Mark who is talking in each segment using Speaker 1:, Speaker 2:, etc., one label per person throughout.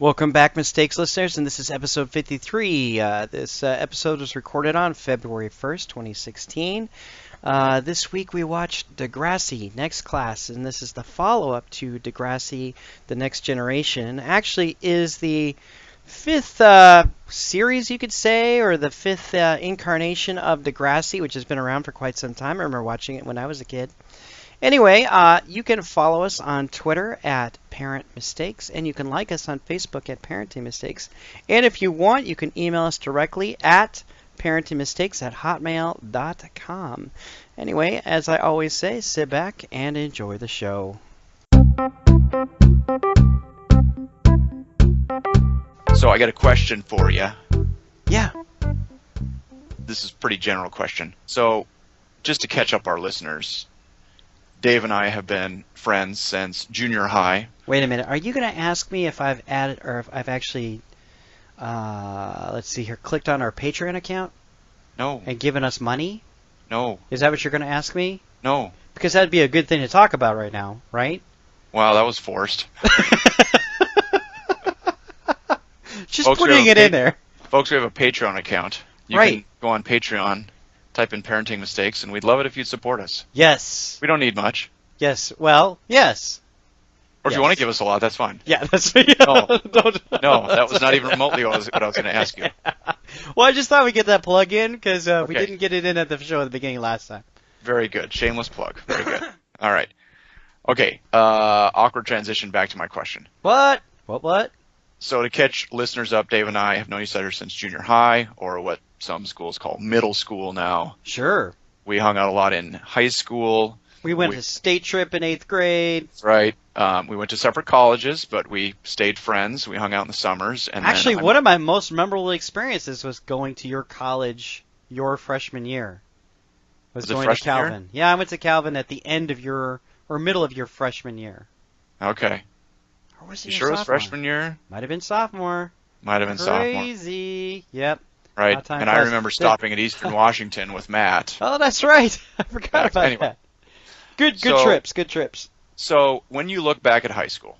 Speaker 1: Welcome back, Mistakes listeners, and this is episode 53. This episode was recorded on February 1st, 2016. This week we watched Degrassi, Next Class, and this is the follow-up to Degrassi, The Next Generation. Actually is the fifth series, you could say, or the fifth incarnation of Degrassi, which has been around for quite some time. I remember watching it when I was a kid. Anyway, you can follow us on Twitter at Parent Mistakes, and you can like us on Facebook at Parenting Mistakes. And if you want, you can email us directly at parentingmistakes@hotmail.com. Anyway, as I always say, sit back and enjoy the show.
Speaker 2: So I got a question for you.
Speaker 1: Yeah.
Speaker 2: This is a pretty general question. So just to catch up our listeners, Dave and I have been friends since junior high.
Speaker 1: Wait a minute. Are you going to ask me if I've added or if I've actually, let's see here, clicked on our Patreon account?
Speaker 2: No.
Speaker 1: And given us money?
Speaker 2: No.
Speaker 1: Is that what you're going to ask me?
Speaker 2: No.
Speaker 1: Because that'd be a good thing to talk about right now, right?
Speaker 2: Wow, that was forced.
Speaker 1: Just folks, putting it in there.
Speaker 2: Folks, we have a Patreon account. You can go on Patreon, type in Parenting Mistakes, and we'd love it if you'd support us.
Speaker 1: Yes.
Speaker 2: We don't need much.
Speaker 1: Yes. Well, yes.
Speaker 2: Or if you want to give us a lot, that's fine.
Speaker 1: Yeah, that's
Speaker 2: No, that was not even remotely what I was going to ask you.
Speaker 1: Well, I just thought we'd get that plug in because we didn't get it in at the show at the beginning last time.
Speaker 2: Very good. Shameless plug. Very good. All right. Okay. Awkward transition back to my question.
Speaker 1: What? What?
Speaker 2: So to catch listeners up, Dave and I have known each other since junior high, or what some schools call middle school now.
Speaker 1: Sure.
Speaker 2: We hung out a lot in high school.
Speaker 1: We went to state trip in 8th grade.
Speaker 2: Right. We went to separate colleges, but we stayed friends. We hung out in the summers. And
Speaker 1: actually, one of my most memorable experiences was going to your college your freshman year. Was going to Calvin. Year? Yeah, I went to Calvin at the end of your, or middle of your freshman year.
Speaker 2: Okay.
Speaker 1: Or was
Speaker 2: it you sure it was freshman year?
Speaker 1: Might have been sophomore.
Speaker 2: Might have been sophomore.
Speaker 1: Crazy. Yep.
Speaker 2: Right. And I remember stopping at Eastern Washington with Matt.
Speaker 1: Oh, that's right. I forgot about that. Good trips.
Speaker 2: So when you look back at high school,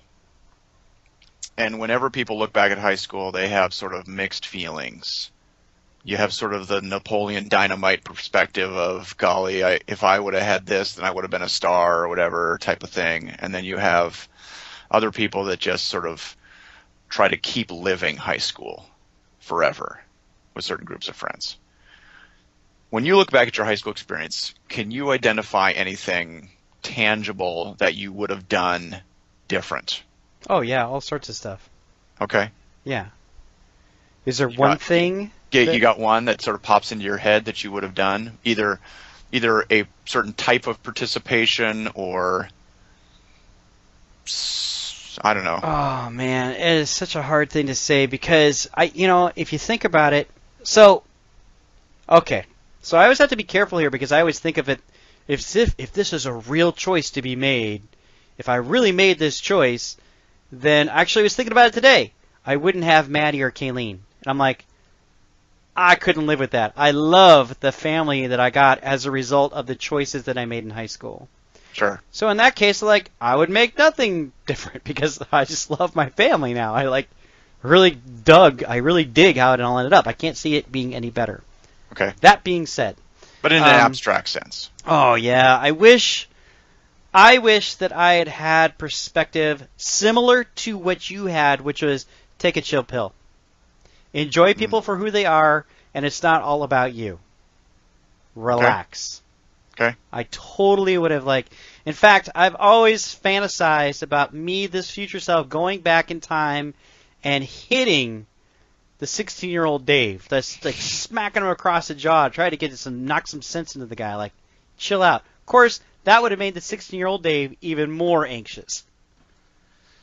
Speaker 2: and whenever people look back at high school, they have sort of mixed feelings. You have sort of the Napoleon Dynamite perspective of, golly, if I would have had this, then I would have been a star or whatever type of thing. And then you have other people that just sort of try to keep living high school forever with certain groups of friends. When you look back at your high school experience, can you identify anything tangible that you would have done different?
Speaker 1: Oh, yeah, all sorts of stuff.
Speaker 2: Okay.
Speaker 1: Yeah. Is there one thing?
Speaker 2: You got one that sort of pops into your head that you would have done? Either a certain type of participation or, I don't know.
Speaker 1: Oh, man, it is such a hard thing to say because, if you think about it, so I always have to be careful here because I always think of it, if this is a real choice to be made, if I really made this choice, then actually I was thinking about it today. I wouldn't have Maddie or Kayleen. And I'm like, I couldn't live with that. I love the family that I got as a result of the choices that I made in high school.
Speaker 2: Sure.
Speaker 1: So in that case, I would make nothing different because I just love my family now. I really dig how it all ended up. I can't see it being any better.
Speaker 2: Okay.
Speaker 1: That being said.
Speaker 2: But in an abstract sense.
Speaker 1: Oh, yeah. I wish that I had perspective similar to what you had, which was take a chill pill. Enjoy people for who they are, and it's not all about you. Relax.
Speaker 2: Okay.
Speaker 1: I totally would have in fact, I've always fantasized about me, this future self, going back in time and hitting the 16-year-old Dave. That's smacking him across the jaw, trying to get knock some sense into the guy, chill out. Of course, that would have made the 16-year-old Dave even more anxious.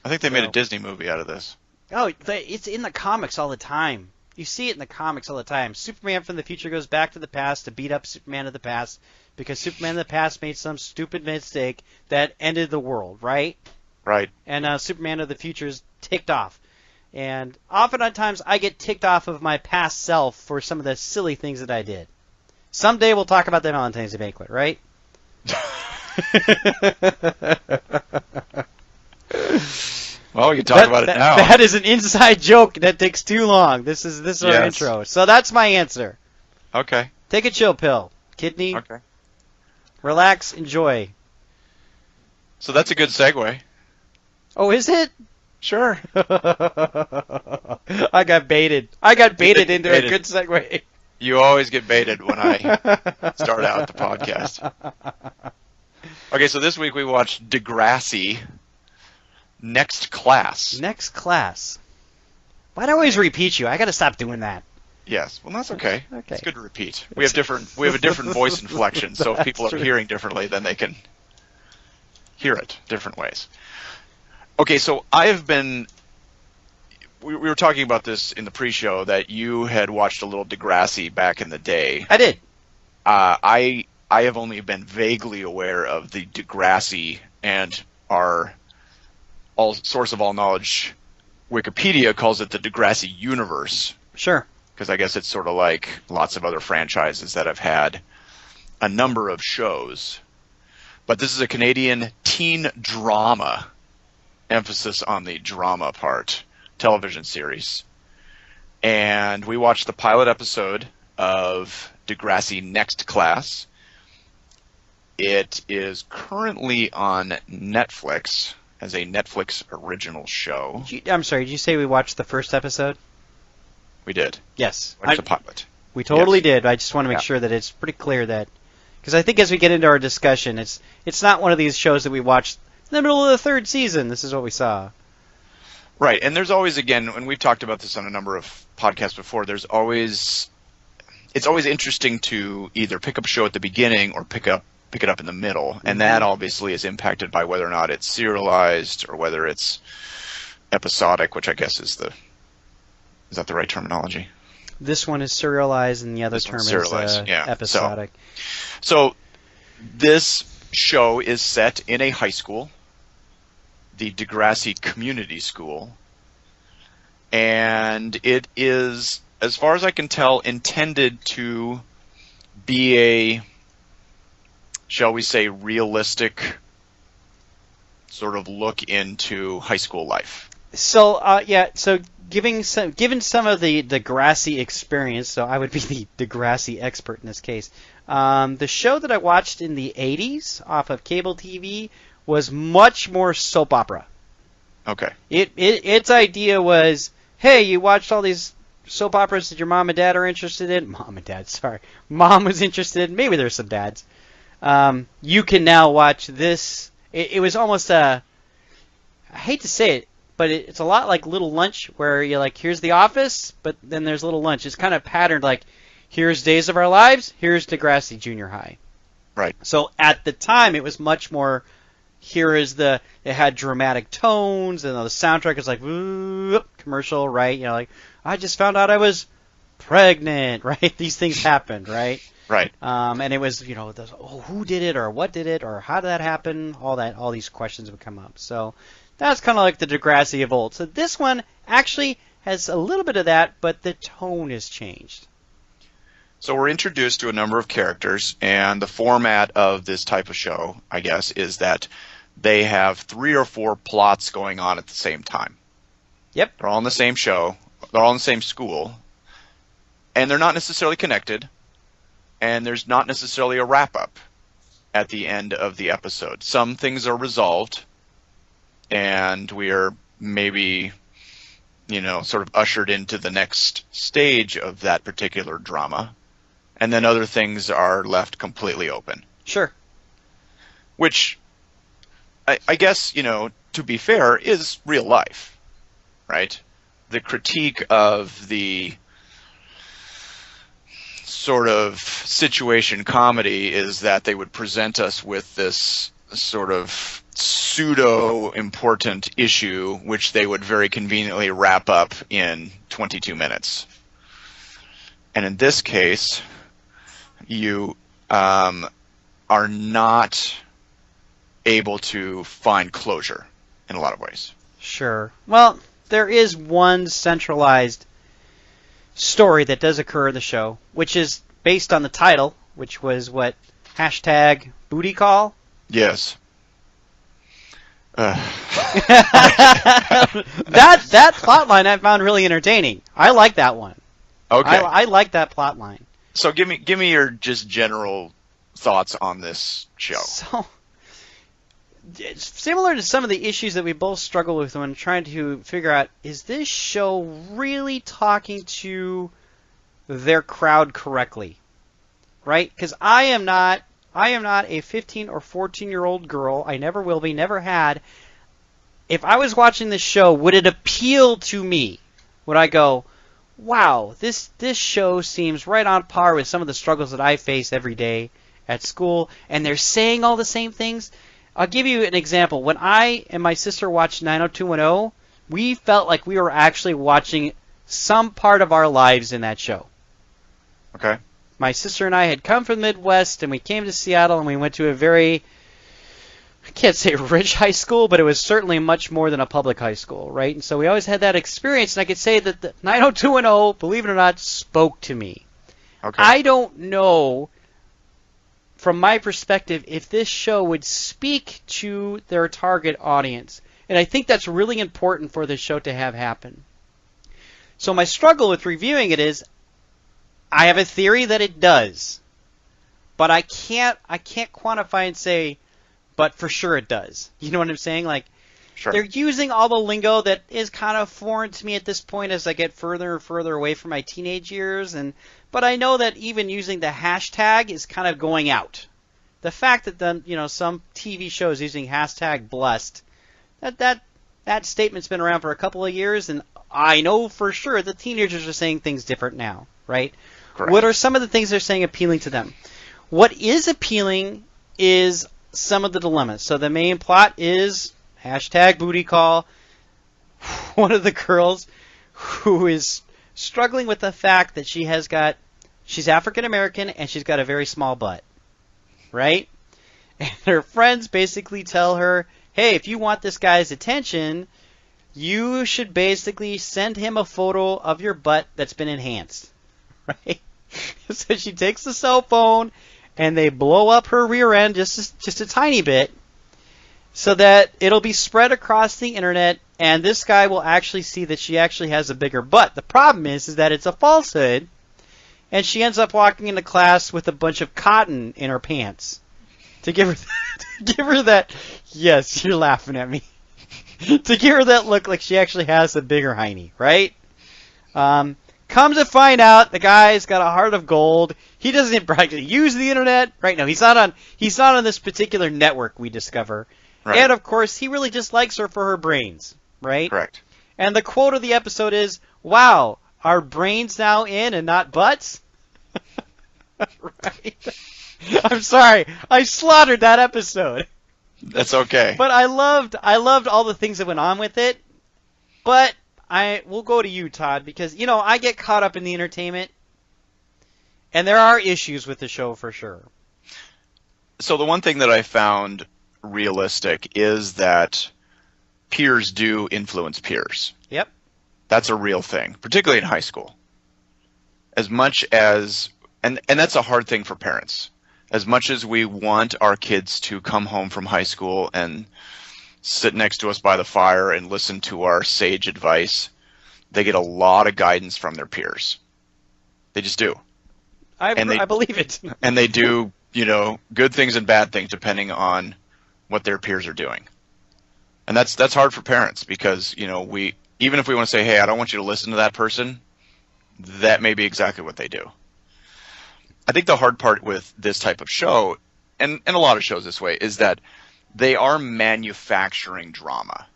Speaker 2: I think they made a Disney movie out of this.
Speaker 1: Oh, it's in the comics all the time. You see it in the comics all the time. Superman from the future goes back to the past to beat up Superman of the past because Superman of the past made some stupid mistake that ended the world, right?
Speaker 2: Right.
Speaker 1: And Superman of the future is ticked off. And oftentimes I get ticked off of my past self for some of the silly things that I did. Someday we'll talk about the Valentine's Day banquet, right?
Speaker 2: Well, you can talk about it now.
Speaker 1: That is an inside joke that takes too long. This is our
Speaker 2: Yes.
Speaker 1: intro. So that's my answer.
Speaker 2: Okay.
Speaker 1: Take a chill pill. Kidney,
Speaker 2: Okay.
Speaker 1: relax, enjoy.
Speaker 2: So that's a good segue.
Speaker 1: Oh, is it?
Speaker 2: Sure.
Speaker 1: I got baited. I got baited into
Speaker 2: Baited.
Speaker 1: a good segue.
Speaker 2: You always get baited when I start out the podcast. Okay, so this week we watched Degrassi, Next Class.
Speaker 1: Next class. Why'd I always repeat you? I gotta stop doing that.
Speaker 2: Yes, well that's okay.
Speaker 1: Okay.
Speaker 2: It's good to repeat. We have a different voice inflection, so if people are
Speaker 1: That's true.
Speaker 2: hearing differently, then they can hear it different ways. Okay, so we were talking about this in the pre-show that you had watched a little Degrassi back in the day.
Speaker 1: I did.
Speaker 2: I have only been vaguely aware of the Degrassi, and our source of all knowledge, Wikipedia, calls it the Degrassi universe,
Speaker 1: Sure.
Speaker 2: because I guess it's sort of like lots of other franchises that have had a number of shows. But this is a Canadian teen drama, emphasis on the drama part, television series. And we watched the pilot episode of Degrassi Next Class. It is currently on Netflix as a Netflix original show.
Speaker 1: I'm sorry, did you say we watched the first episode?
Speaker 2: We did.
Speaker 1: Yes.
Speaker 2: Watched the pilot.
Speaker 1: We totally
Speaker 2: Yes.
Speaker 1: did. I just want to make
Speaker 2: Yeah.
Speaker 1: sure that it's pretty clear that, because I think as we get into our discussion, it's not one of these shows that we watched in the middle of the third season. This is what we saw.
Speaker 2: Right, and there's always, again, and we've talked about this on a number of podcasts before, it's always interesting to either pick up a show at the beginning or pick it up in the middle, and that obviously is impacted by whether or not it's serialized or whether it's episodic, which I guess is that the right terminology?
Speaker 1: This one is serialized, and the other
Speaker 2: This
Speaker 1: term
Speaker 2: one's
Speaker 1: is
Speaker 2: serialized, yeah.
Speaker 1: episodic.
Speaker 2: So this show is set in a high school, the Degrassi Community School, and it is, as far as I can tell, intended to be a, shall we say, realistic sort of look into high school life.
Speaker 1: So so given some of the Degrassi experience, so I would be the Degrassi expert in this case. The show that I watched in the 80s off of cable TV was much more soap opera.
Speaker 2: Okay.
Speaker 1: Its idea was, hey, you watched all these soap operas that your mom and dad are interested in. Mom was interested in. Maybe there's some dads. You can now watch this. It was almost I hate to say it, but it's a lot like Little Lunch, where you're like, here's The Office, but then there's Little Lunch. It's kind of patterned like, here's Days of Our Lives, here's Degrassi Junior High.
Speaker 2: Right.
Speaker 1: So at the time, it was much more, it had dramatic tones, and the soundtrack is like, whoop, commercial, right? You know, like, I just found out I was pregnant, right? These things happened, right?
Speaker 2: Right.
Speaker 1: And it was, who did it, or what did it, or how did that happen? All these questions would come up. So that's kind of like the Degrassi of old. So this one actually has a little bit of that, but the tone has changed.
Speaker 2: So we're introduced to a number of characters, and the format of this type of show, I guess, is that they have 3 or 4 plots going on at the same time.
Speaker 1: Yep.
Speaker 2: They're all in the same show. They're all in the same school. And they're not necessarily connected. And there's not necessarily a wrap-up at the end of the episode. Some things are resolved, and we are maybe, sort of ushered into the next stage of that particular drama. And then other things are left completely open.
Speaker 1: Sure.
Speaker 2: Which, I guess, to be fair, is real life, right? The critique of the sort of situation comedy is that they would present us with this sort of pseudo-important issue, which they would very conveniently wrap up in 22 minutes. And in this case, you are not able to find closure in a lot of ways.
Speaker 1: Sure. Well, there is one centralized story that does occur in the show, which is based on the title, which was what, #booty call?
Speaker 2: Yes.
Speaker 1: that plot line I found really entertaining. I like that one.
Speaker 2: Okay.
Speaker 1: I like that plot line.
Speaker 2: So give me your just general thoughts on this show.
Speaker 1: So, it's similar to some of the issues that we both struggle with when trying to figure out, is this show really talking to their crowd correctly? Right? Because I am not a 15 or 14-year-old girl. I never will be, never had. If I was watching this show, would it appeal to me? Would I go, wow, this show seems right on par with some of the struggles that I face every day at school, and they're saying all the same things? I'll give you an example. When I and my sister watched 90210, we felt like we were actually watching some part of our lives in that show.
Speaker 2: Okay.
Speaker 1: My sister and I had come from the Midwest, and we came to Seattle, and we went to a very, I can't say rich high school, but it was certainly much more than a public high school, right? And so we always had that experience, and I could say that the 90210, believe it or not, spoke to me.
Speaker 2: Okay.
Speaker 1: I don't know, from my perspective, if this show would speak to their target audience. And I think that's really important for this show to have happen. So my struggle with reviewing it is, I have a theory that it does, but I can't quantify and say, but for sure it does. You know what I'm saying? Like,
Speaker 2: Sure.
Speaker 1: they're using all the lingo that is kind of foreign to me at this point as I get further and further away from my teenage years, but I know that even using the hashtag is kind of going out. The fact that some TV shows using hashtag blessed, that statement's been around for a couple of years, and I know for sure the teenagers are saying things different now, right?
Speaker 2: Correct.
Speaker 1: What are some of the things they're saying appealing to them? What is appealing is some of the dilemmas. So the main plot is hashtag booty call. One of the girls who is struggling with the fact that she's African American and she's got a very small butt, right? And her friends basically tell her, hey, if you want this guy's attention, you should basically send him a photo of your butt that's been enhanced, right? So she takes the cell phone and they blow up her rear end just a tiny bit so that it'll be spread across the internet and this guy will actually see that she actually has a bigger butt. The problem is that it's a falsehood and she ends up walking into class with a bunch of cotton in her pants to give her that, yes, you're laughing at me, to give her that look like she actually has a bigger hiney, right? Come to find out, the guy's got a heart of gold. He doesn't even practically use the internet, right? No, he's not on this particular network, we discover.
Speaker 2: Right.
Speaker 1: And of course, he really just likes her for her brains, right?
Speaker 2: Correct.
Speaker 1: And the quote of the episode is, "Wow, are brains now in and not butts?" Right? I'm sorry, I slaughtered that episode.
Speaker 2: That's okay.
Speaker 1: But I loved all the things that went on with it. But we'll go to you, Todd, because I get caught up in the entertainment, and there are issues with the show for sure.
Speaker 2: So the one thing that I found realistic is that peers do influence peers.
Speaker 1: Yep.
Speaker 2: That's a real thing, particularly in high school. As much as, and that's a hard thing for parents. As much as we want our kids to come home from high school and sit next to us by the fire and listen to our sage advice, they get a lot of guidance from their peers. They just do.
Speaker 1: I believe it.
Speaker 2: And they do, good things and bad things depending on what their peers are doing. And that's hard for parents because, we, even if we want to say, hey, I don't want you to listen to that person, that may be exactly what they do. I think the hard part with this type of show, and a lot of shows this way, is that they are manufacturing drama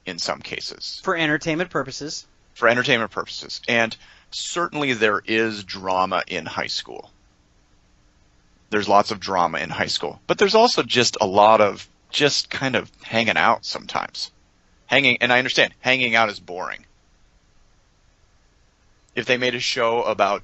Speaker 2: in some cases.
Speaker 1: For entertainment purposes.
Speaker 2: For entertainment purposes. And certainly there is drama in high school. There's lots of drama in high school. But there's also just a lot of just kind of hanging out sometimes. And I understand, hanging out is boring. If they made a show about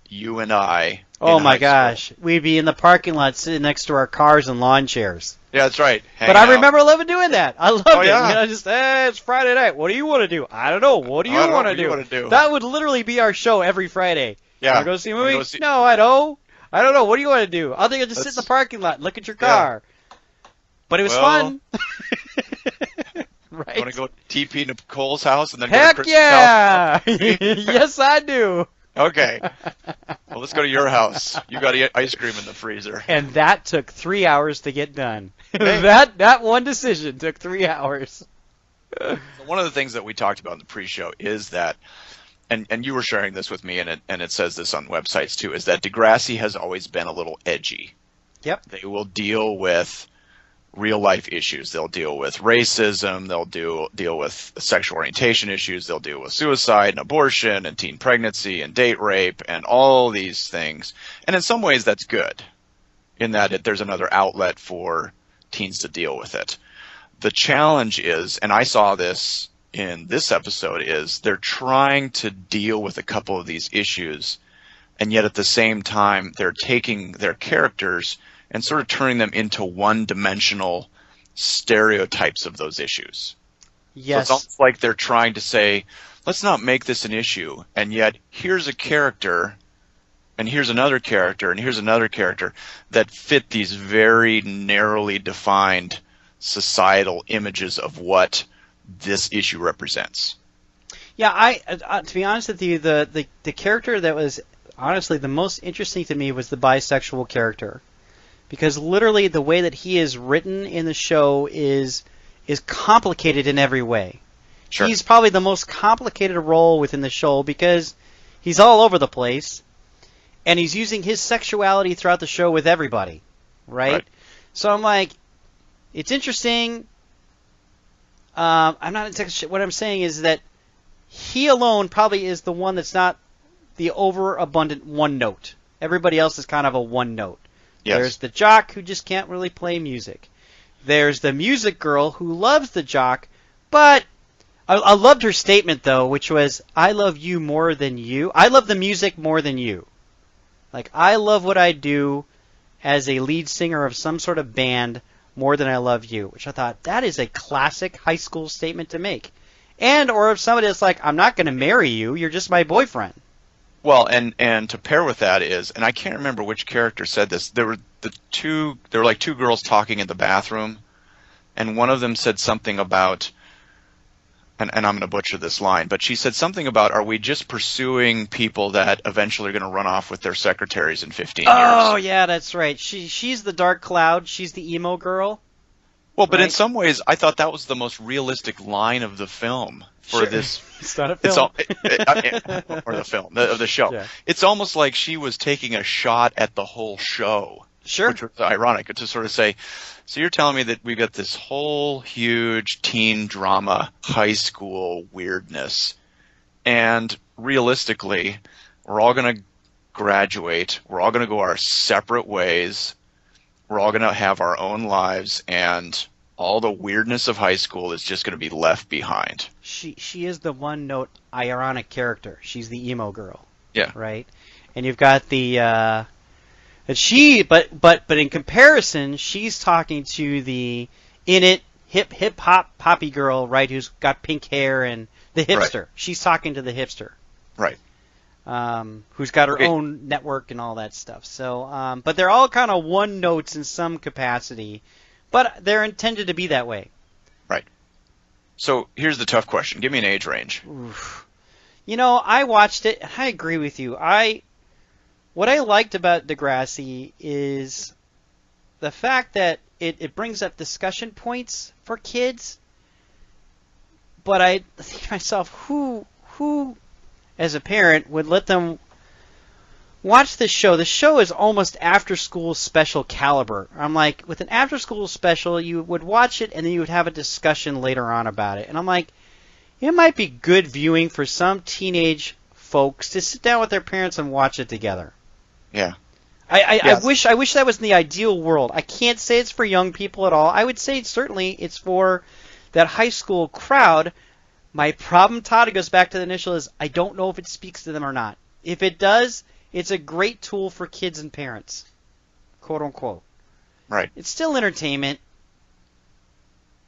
Speaker 2: you and I.
Speaker 1: Oh my gosh. We'd be in the parking lot sitting next to our cars and lawn chairs.
Speaker 2: Yeah, that's right.
Speaker 1: But I remember loving doing that. I loved it.
Speaker 2: Yeah.
Speaker 1: It's Friday night. What do you want to do? I don't know. What do you want to do? That would literally be our show every Friday.
Speaker 2: Yeah.
Speaker 1: Want to go see a movie? No, I don't. I don't know. What do you want to do? I'll just sit in the parking lot and look at your car. But it was fun. Right?
Speaker 2: You want to go TP Nicole's house and then
Speaker 1: Heck
Speaker 2: go to Chris's
Speaker 1: yeah!
Speaker 2: house?
Speaker 1: Yes, I do.
Speaker 2: Okay. Well, let's go to your house. You got ice cream in the freezer.
Speaker 1: And that took 3 hours to get done.
Speaker 2: Hey.
Speaker 1: That one decision took 3 hours.
Speaker 2: So one of the things that we talked about in the pre-show is that, and you were sharing this with me, and it says this on websites too, is that Degrassi has always been a little edgy.
Speaker 1: Yep.
Speaker 2: They will deal with real life issues. They'll deal with racism. They'll deal with sexual orientation issues. They'll deal with suicide and abortion and teen pregnancy and date rape and all these things. And in some ways that's good, in that there's another outlet for teens to deal with it. The challenge is, and I saw this in this episode, is they're trying to deal with a couple of these issues, and yet at the same time they're taking their characters and sort of turning them into one-dimensional stereotypes of those issues.
Speaker 1: Yes.
Speaker 2: So it's almost like they're trying to say, let's not make this an issue, and yet here's a character, and here's another character, and here's another character that fit these very narrowly defined societal images of what this issue represents.
Speaker 1: Yeah, to be honest with you, the character that was honestly the most interesting to me was the bisexual character. Because literally the way that he is written in the show is complicated in every way.
Speaker 2: Sure.
Speaker 1: He's probably the most complicated role within the show because he's all over the place, and he's using his sexuality throughout the show with everybody, right? So I'm like, it's interesting. I'm not exactly sure. What I'm saying is that he alone probably is the one that's not the overabundant one note. Everybody else is kind of a one note.
Speaker 2: Yes.
Speaker 1: There's the jock who just can't really play music. There's the music girl who loves the jock, but I loved her statement, though, which was, I love you more than you. I love the music more than you. Like, I love what I do as a lead singer of some sort of band more than I love you, which I thought, that is a classic high school statement to make. And, or if somebody is like, I'm not going to marry you, you're just my boyfriend.
Speaker 2: Well, and to pair with that is, and I can't remember which character said this. There were like two girls talking in the bathroom, and one of them said something about, and I'm going to butcher this line, but she said something about, are we just pursuing people that eventually are going to run off with their secretaries in 15 years?
Speaker 1: Oh, yeah, that's right. She's the dark cloud. She's the emo girl.
Speaker 2: Well, but
Speaker 1: right?
Speaker 2: in some ways, I thought that was the most realistic line of the film for this.
Speaker 1: It's not a film.
Speaker 2: Or the film, of the show.
Speaker 1: Yeah.
Speaker 2: It's almost like she was taking a shot at the whole show.
Speaker 1: Sure.
Speaker 2: Which was ironic to sort of say, so you're telling me that we've got this whole huge teen drama, high school weirdness, and realistically, we're all going to graduate, we're all going to go our separate ways, we're all going to have our own lives, and all the weirdness of high school is just going to be left behind.
Speaker 1: She is the one note ironic character. She's the emo girl.
Speaker 2: Yeah.
Speaker 1: Right? And you've got the but in comparison, she's talking to the in it hip hop poppy girl, right, who's got pink hair, and the hipster. Right. She's talking to the hipster.
Speaker 2: Right.
Speaker 1: Who's got her own network and all that stuff. So, but they're all kind of one notes in some capacity, but they're intended to be that way.
Speaker 2: Right. So here's the tough question. Give me an age range.
Speaker 1: Oof. You know, I watched it, and I agree with you. What I liked about Degrassi is the fact that it brings up discussion points for kids, but I think to myself, who as a parent would let them watch this show? The show is almost after-school special caliber. I'm like, with an after-school special, you would watch it and then you would have a discussion later on about it. And I'm like, it might be good viewing for some teenage folks to sit down with their parents and watch it together.
Speaker 2: Yeah.
Speaker 1: I wish that was in the ideal world. I can't say it's for young people at all. I would say certainly it's for that high school crowd. My problem, Todd, it goes back to the initial, is I don't know if it speaks to them or not. If it does, it's a great tool for kids and parents, quote unquote.
Speaker 2: Right.
Speaker 1: It's still entertainment.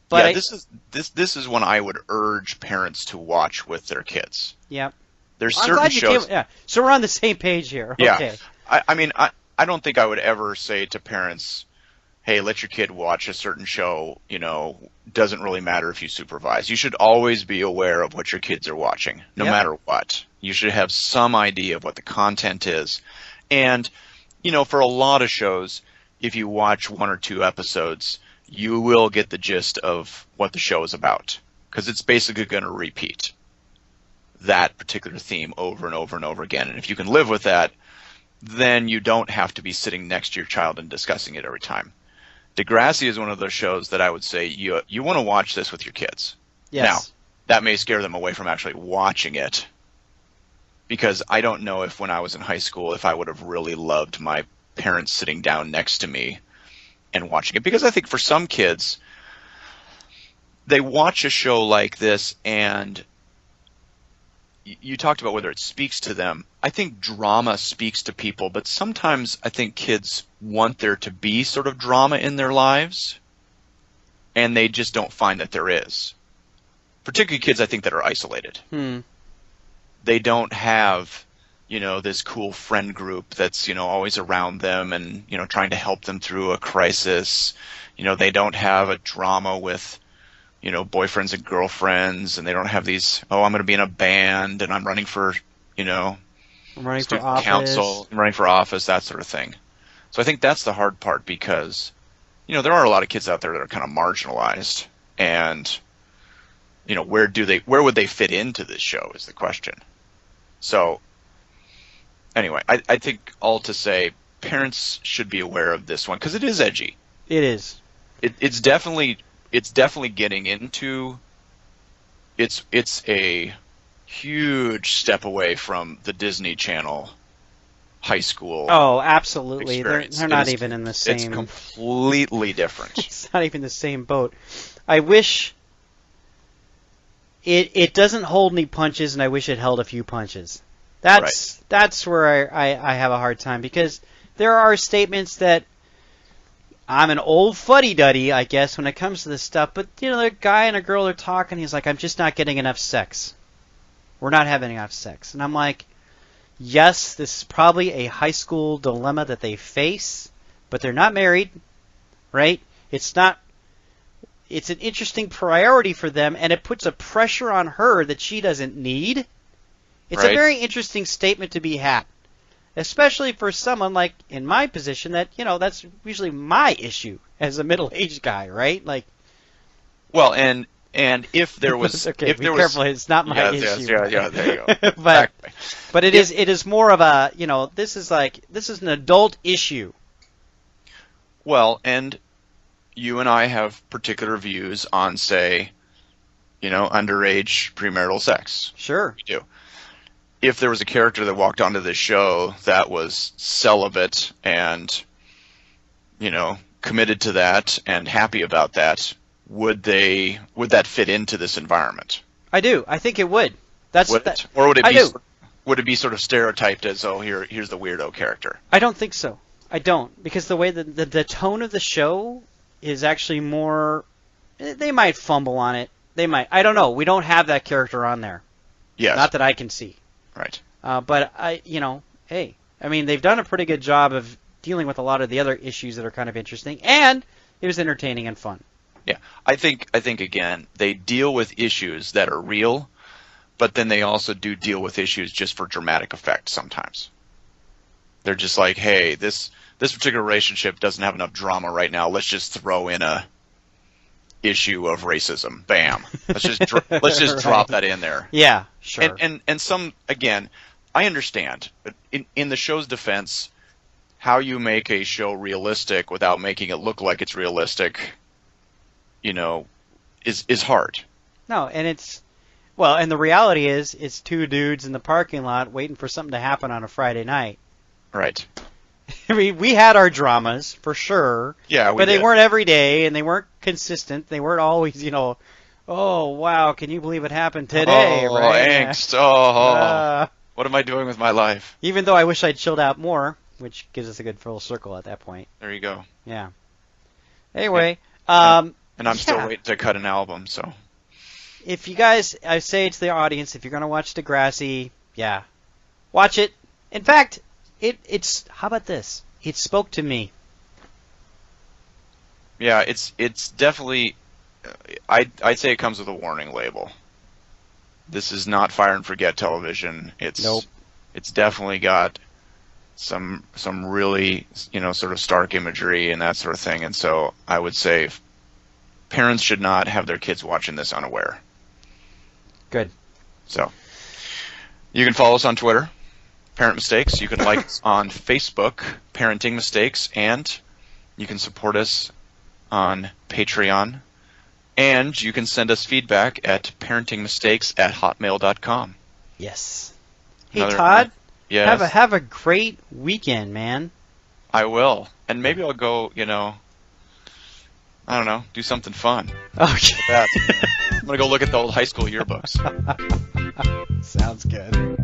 Speaker 1: But
Speaker 2: this is one I would urge parents to watch with their kids.
Speaker 1: Yeah.
Speaker 2: There's certain shows.
Speaker 1: Yeah. So we're on the same page here.
Speaker 2: Yeah.
Speaker 1: Okay.
Speaker 2: I mean, I don't think I would ever say to parents, hey, let your kid watch a certain show, doesn't really matter if you supervise. You should always be aware of what your kids are watching, no
Speaker 1: Yep.
Speaker 2: matter what. You should have some idea of what the content is. And, for a lot of shows, if you watch 1 or 2 episodes, you will get the gist of what the show is about, because it's basically going to repeat that particular theme over and over and over again. And if you can live with that, then you don't have to be sitting next to your child and discussing it every time. Degrassi is one of those shows that I would say you want to watch this with your kids.
Speaker 1: Yes.
Speaker 2: Now, that may scare them away from actually watching it, because I don't know if when I was in high school if I would have really loved my parents sitting down next to me and watching it. Because I think for some kids, they watch a show like this, and you talked about whether it speaks to them. I think drama speaks to people, but sometimes I think kids want there to be sort of drama in their lives, and they just don't find that there is. Particularly kids, I think, that are isolated. They don't have, this cool friend group that's, always around them and, trying to help them through a crisis. They don't have a drama with, boyfriends and girlfriends, and they don't have these, I'm going to be in a band and I'm running for,
Speaker 1: I'm running for
Speaker 2: student
Speaker 1: office.
Speaker 2: council, I'm running for office, that sort of thing. So I think that's the hard part, because, there are a lot of kids out there that are kind of marginalized, and, where would they fit into this show is the question. So anyway, I think all to say, parents should be aware of this one, because it is edgy.
Speaker 1: It is.
Speaker 2: It's definitely getting into. It's a huge step away from the Disney Channel high school.
Speaker 1: Oh, absolutely.
Speaker 2: Experience.
Speaker 1: They're not even in the same.
Speaker 2: It's completely different.
Speaker 1: It's not even the same boat. I wish it doesn't hold any punches, and I wish it held a few punches. That's where I have a hard time, because there are statements that I'm an old fuddy-duddy, I guess, when it comes to this stuff. But, the guy and a girl are talking. He's like, I'm just not getting enough sex. We're not having enough sex. And I'm like, yes, this is probably a high school dilemma that they face, but they're not married, right? It's an interesting priority for them, and it puts a pressure on her that she doesn't need. It's a very interesting statement to be had, especially for someone like in my position that, that's usually my issue as a middle-aged guy, right? Like,
Speaker 2: well, and if there was,
Speaker 1: okay,
Speaker 2: if
Speaker 1: be
Speaker 2: there
Speaker 1: careful,
Speaker 2: was,
Speaker 1: it's not my issue.
Speaker 2: Yeah, there you go.
Speaker 1: but it is more of a, this is an adult issue.
Speaker 2: Well, and you and I have particular views on, say, underage premarital sex.
Speaker 1: Sure.
Speaker 2: We do. If there was a character that walked onto this show that was celibate and, committed to that and happy about that, would that fit into this environment?
Speaker 1: I do. I think it would.
Speaker 2: Or would it be sort of stereotyped as, here's the weirdo character?
Speaker 1: I don't think so. I don't, because the way the tone of the show is actually more. They might fumble on it. They might. I don't know. We don't have that character on there.
Speaker 2: Yes.
Speaker 1: Not that I can see.
Speaker 2: Right.
Speaker 1: But hey, I mean, they've done a pretty good job of dealing with a lot of the other issues that are kind of interesting, and it was entertaining and fun.
Speaker 2: Yeah, I think again, they deal with issues that are real, but then they also do deal with issues just for dramatic effect sometimes. They're just like, hey, this particular relationship doesn't have enough drama right now. Let's just throw in a issue of racism. Bam. Let's just
Speaker 1: Right.
Speaker 2: drop that in there.
Speaker 1: Yeah, sure.
Speaker 2: And some, again, I understand, but in the show's defense, how you make a show realistic without making it look like it's realistic, is hard.
Speaker 1: No, and and the reality is, it's two dudes in the parking lot waiting for something to happen on a Friday night.
Speaker 2: Right.
Speaker 1: I mean, we had our dramas, for sure.
Speaker 2: Yeah,
Speaker 1: but they weren't every day, and they weren't consistent. They weren't always, oh, wow, can you believe it happened today?
Speaker 2: Oh,
Speaker 1: right?
Speaker 2: angst. Oh, what am I doing with my life?
Speaker 1: Even though I wish I'd chilled out more, which gives us a good full circle at that point.
Speaker 2: There you go.
Speaker 1: Yeah. Anyway.
Speaker 2: And I'm still waiting to cut an album, so.
Speaker 1: If you guys, I say it to the audience, if you're going to watch Degrassi, yeah, watch it. In fact, it's, how about this? It spoke to me.
Speaker 2: Yeah, it's definitely. I'd say it comes with a warning label. This is not fire and forget television.
Speaker 1: Nope.
Speaker 2: It's definitely got some really sort of stark imagery and that sort of thing. And so I would say parents should not have their kids watching this unaware.
Speaker 1: Good.
Speaker 2: So you can follow us on Twitter, Parent Mistakes. You can like us on Facebook, Parenting Mistakes, and you can support us on Patreon. And you can send us feedback at parentingmistakes@hotmail.com.
Speaker 1: Yes. Hey, Todd.
Speaker 2: Yes.
Speaker 1: Have a great weekend, man.
Speaker 2: I will. And maybe I'll go, I don't know, do something fun.
Speaker 1: Okay.
Speaker 2: I'm going to go look at the old high school yearbooks.
Speaker 1: Sounds good.